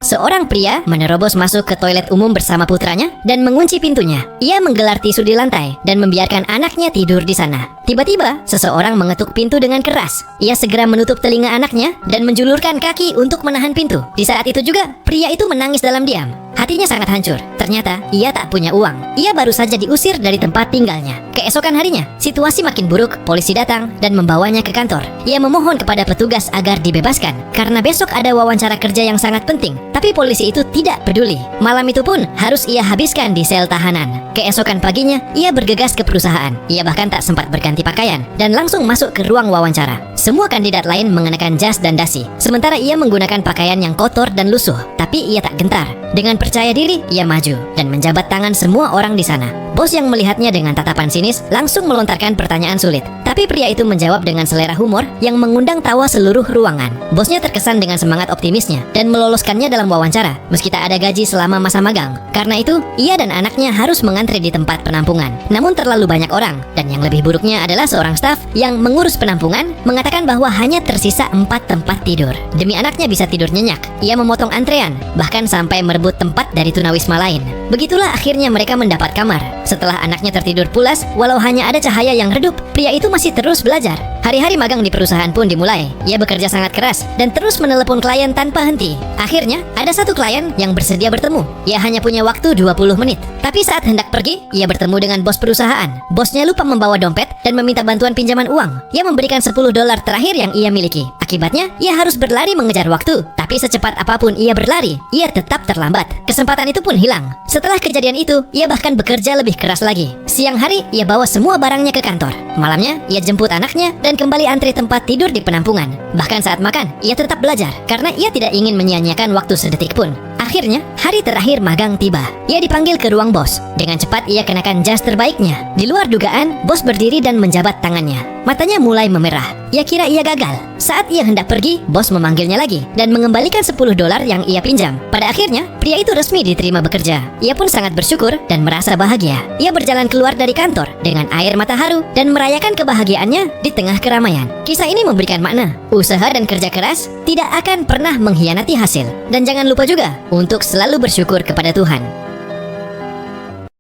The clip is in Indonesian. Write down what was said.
seorang pria menerobos masuk ke toilet umum bersama putranya dan mengunci pintunya. Ia menggelar tisu di lantai dan membiarkan anaknya tidur di sana. Tiba-tiba, seseorang mengetuk pintu dengan keras. Ia segera menutup telinga anaknya dan menjulurkan kaki untuk menahan pintu. Di saat itu juga, pria itu menangis dalam diam. Hatinya sangat hancur. Ternyata, ia tak punya uang. Ia baru saja diusir dari tempat tinggalnya. Keesokan harinya, situasi makin buruk. Polisi datang dan membawanya ke kantor. Ia memohon kepada petugas agar dibebaskan karena besok ada wawancara kerja yang sangat penting. Tapi polisi itu tidak peduli. Malam itu pun harus ia habiskan di sel tahanan. Keesokan paginya, ia bergegas ke perusahaan. Ia bahkan tak sempat berganti pakaian dan langsung masuk ke ruang wawancara. Semua kandidat lain mengenakan jas dan dasi, sementara ia menggunakan pakaian yang kotor dan lusuh. Tapi ia tak gentar. Dengan percaya diri, ia maju dan menjabat tangan semua orang di sana. Bos yang melihatnya dengan tatapan sinis langsung melontarkan pertanyaan sulit. Tapi pria itu menjawab dengan selera humor yang mengundang tawa seluruh ruangan. Bosnya terkesan dengan semangat optimisnya dan meloloskannya dalam wawancara meski tak ada gaji selama masa magang. Karena itu, ia dan anaknya harus mengantre di tempat penampungan. Namun terlalu banyak orang, dan yang lebih buruknya adalah seorang staf yang mengurus penampungan mengatakan bahwa hanya tersisa 4 tempat tidur. Demi anaknya bisa tidur nyenyak, ia memotong antrean, bahkan sampai merebut tempat dari tunawisma lain. Begitulah akhirnya mereka mendapat kamar. Setelah anaknya tertidur pulas, walau hanya ada cahaya yang redup, pria itu masih terus belajar. Hari-hari magang di perusahaan pun dimulai. Ia bekerja sangat keras dan terus menelepon klien tanpa henti. Akhirnya, ada satu klien yang bersedia bertemu. Ia hanya punya waktu 20 menit. Tapi saat hendak pergi, ia bertemu dengan bos perusahaan. Bosnya lupa membawa dompet dan meminta bantuan pinjaman uang. Ia memberikan $10 terakhir yang ia miliki. Akibatnya, ia harus berlari mengejar waktu. Tapi secepat apapun ia berlari, ia tetap terlambat. Kesempatan itu pun hilang. Setelah kejadian itu, ia bahkan bekerja lebih keras lagi. Siang hari, ia bawa semua barangnya ke kantor. Malamnya, ia jemput anaknya dan kembali antri tempat tidur di penampungan. Bahkan saat makan, ia tetap belajar karena ia tidak ingin menyia-nyiakan waktu sedetik pun. Akhirnya, hari terakhir magang tiba. Ia dipanggil ke ruang bos. Dengan cepat ia kenakan jas terbaiknya. Di luar dugaan, bos berdiri dan menjabat tangannya. Matanya mulai memerah. Ia kira ia gagal. Saat ia hendak pergi, bos memanggilnya lagi dan mengembalikan $10 yang ia pinjam. Pada akhirnya, pria itu resmi diterima bekerja. Ia pun sangat bersyukur dan merasa bahagia. Ia berjalan keluar dari kantor dengan air mata haru dan merayakan kebahagiaannya di tengah keramaian. Kisah ini memberikan makna. Usaha dan kerja keras tidak akan pernah mengkhianati hasil. Dan jangan lupa juga untuk selalu bersyukur kepada Tuhan.